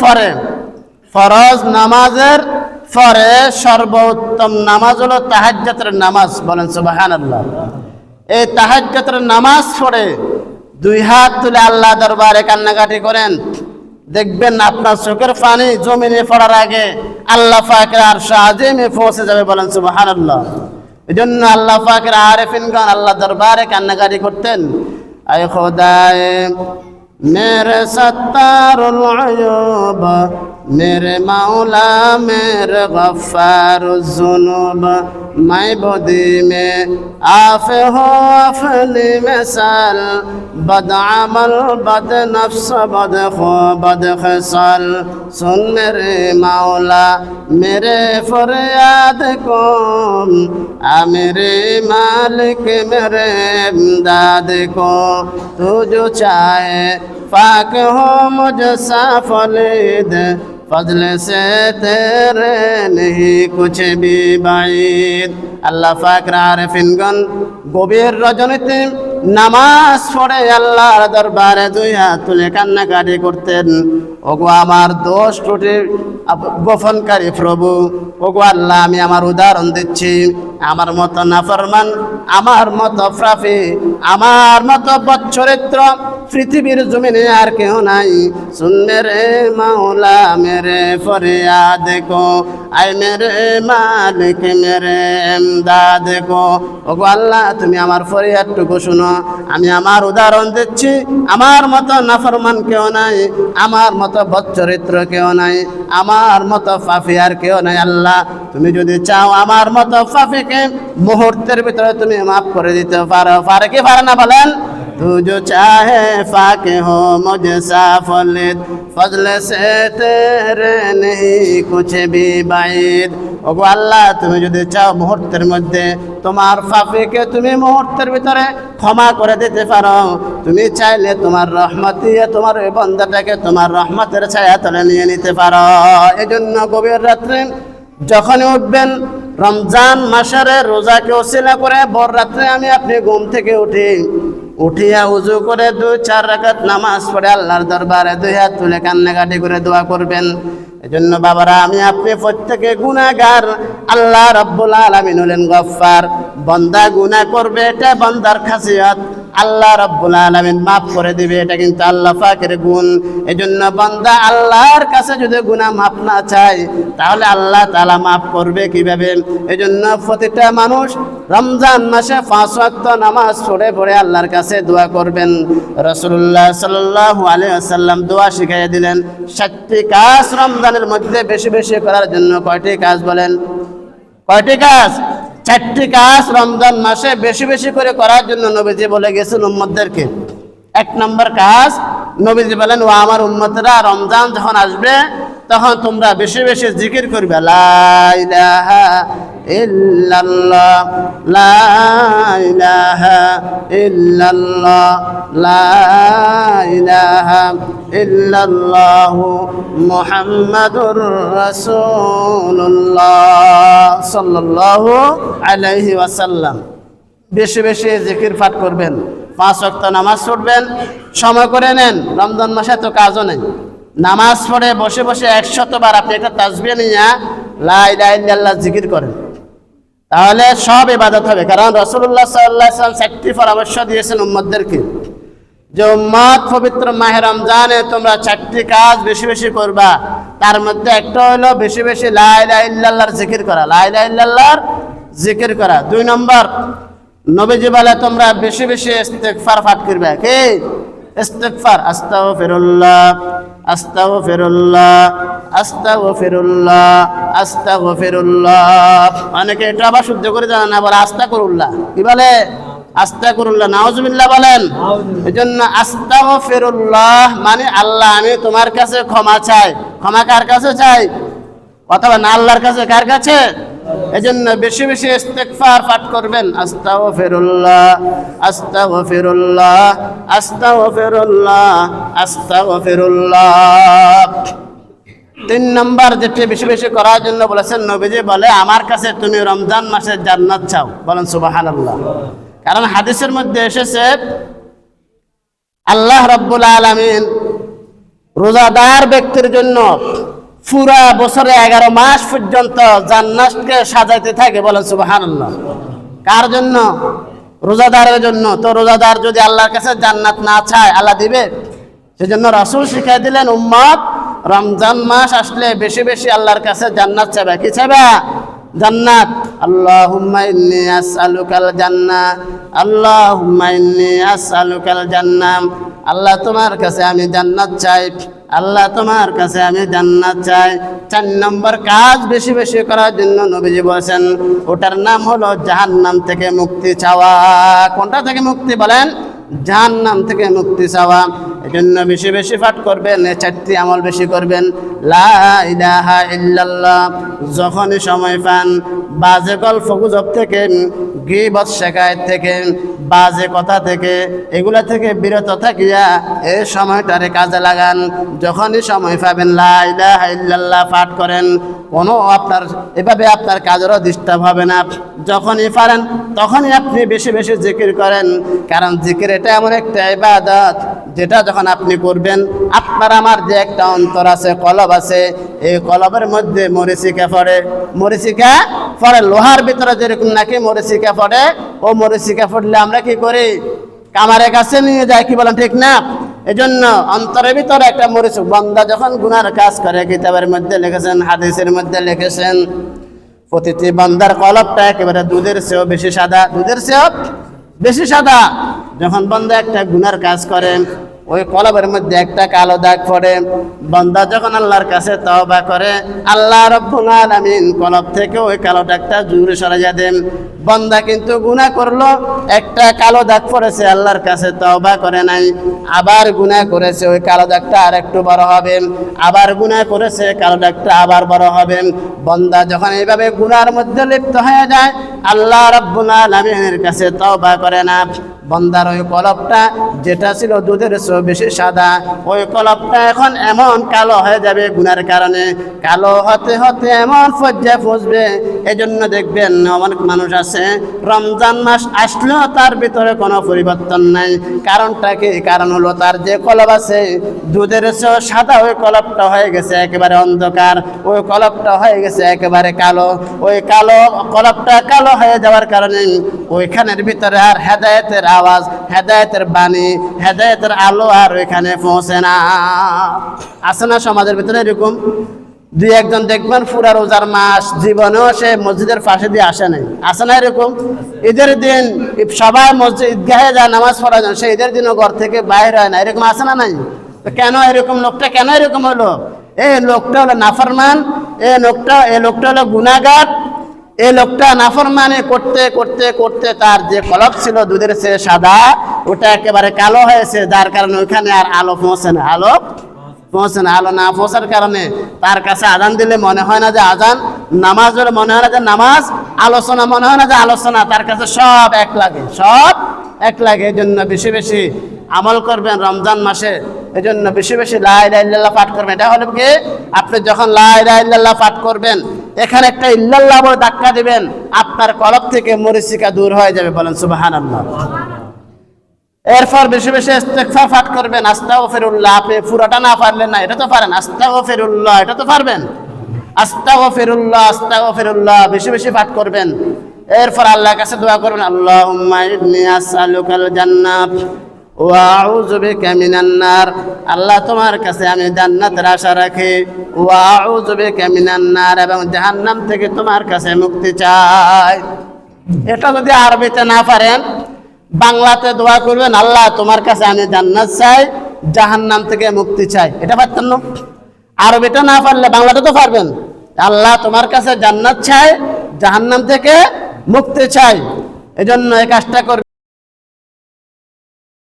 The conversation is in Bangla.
পরে ফরজ নামাজের পরে সর্বোত্তম নামাজ হলো তাহাজ্জুদের নামাজ। বলেন সুবহানাল্লাহ। এই তাহাজ্জুদের নামাজ পড়ে দুই হাত তুলে আল্লাহ দরবারে কান্নাকাটি করেন, দেখবেন আপনার চোখের পানি জমিনে পড়ার আগে আল্লাহ পাকের আরশে আজিমে পৌঁছে যাবে। বলেন সুবহানাল্লাহ। এজন্য আল্লাহ পাকের আরেফিনগণ আল্লাহ দরবারে কান্নাকাটি করতেন, আয় খোদায়ে मेरे सत्तारुल अयूब, मेरे मौला मेरे गफ्फारुज जुनूब, मैं बदी में आफे हो अफली मिसाल, बद अमल बद नफ्स बद खो बद खिसाल, सुन मेरे मौला मेरे फरियाद को, आ मेरे मालिक मेरे इमदाद को, तू जो चाहे पाक हो मुझसे फलीद, फजल से तेरे नहीं कुछ भी बाईद। আল্লাহ পাকের আরেফিনগণ গভীর রজনীতে নামাজ পড়ে আল্লাহর দরবারে দুই হাত তুলে কান্নাকাটি করতেন, ওগো আমার দোষ ত্রুটি গোপনকারী প্রভু, ওগো আল্লাহ আমি আমার উদাহরণ দিচ্ছি, আমার মতো নাফরমান, আমার মতো পাপী, আমার মতো বচ্চরিত্র পৃথিবীর জমিনে আর কেউ নাই। সুন মেরে মাওলা মেরে ফরিয়াদ কো, আয় মেরে মালিক মেরে ইমদাদ কো, ওগো আল্লাহ তুমি আমার ফরিয়াদটুকু শুনো, আমি আমার উদাহরণ দিচ্ছি, আমার মতো নাফরমান কেউ নাই, আমার মতো বচ্চরিত্র কেউ নাই, আমার মতো পাপী আর কেউ নাই। আল্লাহ তুমি যদি চাও আমার মতো পাপীকে মুহূর্তের ভিতরে তুমি মাফ করে দিতে পারো, পারে কি পারে না বলেন? तू जो चाहे फाके हो मुझसे फलीद, फजल से तेरे नहीं कुछ भी बाईद। ওগো আল্লাহ তুমি যদি চাও মুহূর্তের মধ্যে তোমার পাপীকে তুমি মুহূর্তের ভিতরে ক্ষমা করে দিতে পারো, তুমি চাইলে তোমার রহমত দিয়ে তোমার ওই বান্দাটাকে তোমার রহমতের ছায়া তলে নিয়ে নিতে পারো। এজন্য গভীর রাত্রে যখনই উঠবেন, রমজান মাসের রোজাকে ওসিলা করে ভোর রাত্রে আমি আপনি ঘুম থেকে উঠিয়া উজু করে 2-4 রাকাত নামাজ পড়ে আল্লাহর দরবারে দুই হাত তুলে কান্নাকাটি করে দোয়া করবেন। এজন্য বাবারা আমি আপনি প্রত্যেকে গুনাহগার, আল্লাহ রাব্বুল আলামিন হলেন গফফার। বান্দা গুনাহ করবে এটা বান্দার খাসিয়াত, আল্লাহ রাব্বুল আলামিন মাফ করে দিবে, এটা কিন্তু আল্লাহ পাকের গুণ। এজন্য বান্দা আল্লাহর কাছে যদি গুনাহ মাফ না চায় তাহলে আল্লাহ তাআলা মাফ করবে কিভাবে? এজন্য প্রতিটা মানুষ রমজান মাসে 5 ওয়াক্ত নামাজ পড়ে আল্লাহর কাছে দোয়া করবেন। রাসূলুল্লাহ সাল্লাল্লাহু আলাইহি ওয়াসাল্লাম দোয়া শিখিয়ে দিলেন 7টি কাজ রমজানের মধ্যে বেশি বেশি করার জন্য। কয়টি কাজ বলেন? কয়টি কাজ? 4টি কাজ রমজান মাসে বেশি বেশি করে করার জন্য নবীজি বলে গেছেন উম্মতদেরকে। 1 নম্বর কাজ নবীজি বলেন, ও আমার উম্মতরা রমজান যখন আসবে তখন তোমরা বেশি বেশি জিকির করবে, লা ইলাহা ইল্লাল্লাহ, লা ইলাহা ইল্লাল্লাহ, লা ইলাহা ইল্লাল্লাহ মুহাম্মাদুর রাসূলুল্লাহ সাল্লাল্লাহু আলাইহি ওয়াসাল্লাম। বেশি বেশি জিকির পাঠ করবেন, 5 ওয়াক্ত নামাজ পড়বেন, সময় করে নেন। রমজান মাসে তো কাজও নেই, নামাজ পড়ে বসে বসে 100 বার আপনি একটা তাসবিহ নিয়ে লা ইলাহা ইল্লাল্লাহ জিকির করেন, তাহলে সব ইবাদত হবে। কারণ রাসূলুল্লাহ সাল্লাল্লাহু আলাইহি ওয়াসাল্লাম 4টি পরামর্শ দিয়েছেন উম্মতদেরকে যে উম্মত পবিত্র মাহে রমজানে তোমরা 4টি কাজ বেশি বেশি করবা। তার মধ্যে একটা হলো বেশি বেশি লা ইলাহা ইল্লাল্লাহর জিকির করা, লা ইলাহা ইল্লাল্লাহর জিকির করা। 2 নম্বর নবীজি বলে তোমরা বেশি বেশি ইস্তিগফার পাঠ করবে। কি ইস্তিগফার? আস্তাগফিরুল্লাহ আস্তাগফিরুল্লাহ আস্তাগফিরুল্লাহ আস্তাগফিরুল্লাহ। অনেকে এটা আবার শুদ্ধ করে জানা না, বলে আস্তাগফিরুল্লাহ। কি বলে? আস্তাগফিরুল্লাহ। নাউজুবিল্লাহ বলেন। এজন্য আস্তাগফিরুল্লাহ মানে আল্লাহ আমি তোমার কাছে ক্ষমা চাই। ক্ষমা কার কাছে চাই? কথা বলেন, আল্লাহর কাছে। কার কাছে? এজন্য বেশি বেশি ইস্তিগফার পাঠ করবেন। আস্তাগফিরুল্লাহ আস্তাগফিরুল্লাহ আস্তাগফিরুল্লাহ আস্তাগফিরুল্লাহ। 3 নম্বর যেটা বেশি বেশি করার জন্য বলেছেন নবীজি বলে আমার কাছে তুমি রমজান মাসে জান্নাত চাও। বলেন সুবহানাল্লাহ। কারণ হাদিসের মধ্যে এসেছে আল্লাহ রাব্বুল আলামিন রোজাদার ব্যক্তির জন্য পুরা বছরে 11 মাস পর্যন্ত জান্নাতকে সাজাইতে থাকে, বলেন সুবহানাল্লাহ। কার জন্য? রোজাদারের জন্য। তো রোজাদার যদি আল্লাহর কাছে জান্নাত না চায়, আল্লাহ দিবে? সেজন্য রাসূল শিখাই দিলেন, উম্মত রমজান মাস আসলে বেশি বেশি আল্লাহর কাছে জান্নাত চাইবে। কি চাইবে? জান্নাত। আল্লাহুম্মা ইন্নী আসআলুকাল জান্নাহ, আল্লাহুম্মা ইন্নী আসআলুকাল জান্নাহ। আল্লাহ তোমার কাছে আমি জান্নাত চাই, আল্লাহ তোমার কাছে আমি জান্নাত চাই। 4 নম্বর কাজ বেশি বেশি করার জন্য নবীজি বলেছেন, ওটার নাম হলো জাহান্নাম থেকে মুক্তি চাওয়া। কোনটা থেকে মুক্তি বলেন? জাহান্নাম থেকে মুক্তি চাওয়া। এজন্য বেশি বেশি পাঠ করবেন, এই 4টি আমল বেশি করবেন। লা ইলাহা ইল্লাল্লাহ। যখনই সময় পান, বাজে গল্প গুজব থেকে, গীবত শিকায়েত থেকে, বাজে কথা থেকে, এগুলা থেকে বিরত থাকিয়া এই সময়টারে কাজে লাগান। যখনই সময় পাবেন লা ইলাহা ইল্লাল্লাহ পাঠ করেন। কোনো আপনার এভাবে আপনার কাজেরও ডিস্টার্ব হবে না। যখনই পারেন তখনই আপনি বেশি বেশি জিকির করেন, কারণ জিকির এটা এমন একটা ইবাদত যেটা যখন আপনি করবেন, আপনার আমার যে একটা অন্তর আছে, কলব আছে, এই কলবের মধ্যে মরিচিকা পড়ে। মরিচিকা পড়ে লোহার ভিতরে যেরকম নাকি মরিচিকা পড়ে, ও মরিচিকা পড়লে আমরা কি করি? কামারের কাছে নিয়ে যাই, কি বলেন ঠিক না? এজন্য অন্তরের ভিতরে একটা মরিচিকা। বান্দা যখন গুনার কাজ করে, কিতাবের মধ্যে লিখেছেন, হাদিসের মধ্যে লিখেছেন, প্রতিটি বান্দার কলবটা একেবারে দুধের চেয়েও বেশি সাদা, দুধের চেয়েও বেশি সাদা। যখন বান্দা একটা গুনার কাজ করে, ওই কলবের মধ্যে একটা কালো দাগ পড়ে। বান্দা যখন আল্লাহর কাছে তওবা করে, আল্লাহ রাব্বুল আলামিন কলব থেকে ওই কালো দাগটা দূরে সরাইয়া দেন। বান্দা কিন্তু গুনাহ করলো, একটা কালো দাগ পড়েছে, আল্লাহর কাছে তওবা করে নাই, আবার গুনাহ করেছে, ওই কালো দাগটা আর একটু বড় হবে। আবার গুনাহ করেছে, কালো দাগটা আবার বড় হবে। বান্দা যখন এইভাবে গুনার মধ্যে লিপ্ত হয়ে যায়, আল্লাহ রাব্বুল আলামিনের কাছে তওবা করে না, বান্দার ওই কলবটা যেটা ছিল দুধের চেয়েও বেশি সাদা, ওই কলবটা এখন এমন কালো হয়ে যাবে গুনার কারণে। কালো হতে হতে এমন পর্যায়ে পৌঁছবে। এজন্য দেখবেন অনেক মানুষ আছে, রমজান মাস আসলেও তার ভিতরে কোনো পরিবর্তন নাই। কারণটা কি? কারণ হলো তার যে কলব আছে দুধের চেয়েও সাদা, ওই কলবটা হয়ে গেছে একেবারে অন্ধকার, ওই কলবটা হয়ে গেছে একেবারে কালো। ওই কালো কলবটা কালো হয়ে যাওয়ার কারণে ওইখানের ভিতরে আর হেদায়েতের আওয়াজ, হেদায়েতের বাণী, হেদায়েতের আলো আর ওইখানে পৌঁছে না। আছে না সমাজের ভিতরে এরকম? দুই একজন দেখবেন পুরা রোজার মাস জীবনেও সে মসজিদের পাশে দিয়ে আসে নাই। আছে না এরকম? ঈদের দিন সবাই মসজিদ ঈদগাহে যায় নামাজ পড়ার জন্য, সেই ঈদের দিনও ঘর থেকে বাইরে হয় না। এরকম আছে না নাই? কেন এরকম? লোকটা কেন এরকম হলো? এই লোকটা হলো নাফরমান, এই লোকটা হলো গুনাহগার। এই লোকটা নাফরমানি করতে করতে করতে তার যে কলব ছিল দুধের চেয়ে সাদা, ওটা একেবারে কালো হয়েছে, যার কারণে ওইখানে আর আলো পৌঁছে না। আলো পৌঁছে না। আলো না পৌঁছার কারণে তার কাছে আজান দিলে মনে হয় না যে আজান, নামাজ হলে মনে হয় না যে নামাজ, আলোচনা মনে হয় না যে আলোচনা। তার কাছে সব এক লাগে, সব এক লাগে। এই জন্য বেশি বেশি আমল করবেন রমজান মাসে। এই জন্য বেশি বেশি লা ইলাহা ইল্লাল্লাহ পাঠ করবেন। এটা হলো কি? আপনি যখন লা ইলাহা ইল্লাল্লাহ পাঠ করবেন, এখানে একটা ইল্লাল্লাহ বলে ধাক্কা দিবেন, আপনার কলব থেকে মরিচিকা দূর হয়ে যাবে। বলেন সুবহানাল্লাহ। এরপর বেশি বেশি ইস্তিগফার পাঠ করবেন, আস্তাগফিরুল্লাহ। আপনি পুরোটা না পারলেন না, এটা তো পারেন, আস্তাগফিরুল্লাহ, এটা তো পারবেন। আস্তাগফিরুল্লাহ, আস্তাগফিরুল্লাহ বেশি বেশি পাঠ করবেন। এরপর আল্লাহর কাছে দোয়া করবেন, আল্লাহুম্মা ইন্নী আসআলুকাল জান্নাত ওয়া আউযু বিকা মিনান নার। আল্লাহ তোমার কাছে আমি জান্নাতের আশা রাখি, ওয়া আউযু বিকা মিনান নার, এবং জাহান্নাম থেকে তোমার কাছে মুক্তি চাই। এটা যদি আরবিতে না পারেন, বাংলাতে দোয়া করবেন, আল্লাহ তোমার কাছে আমি জান্নাত চাই, জাহান্নাম থেকে মুক্তি চাই। এটা পারতেন না? আরবিটা না পারলে বাংলাটা তো পারবেন। আল্লাহ তোমার কাছে জান্নাত চাই, জাহান্নাম থেকে মুক্তি চাই। এজন্য এই কাজটা করবেন।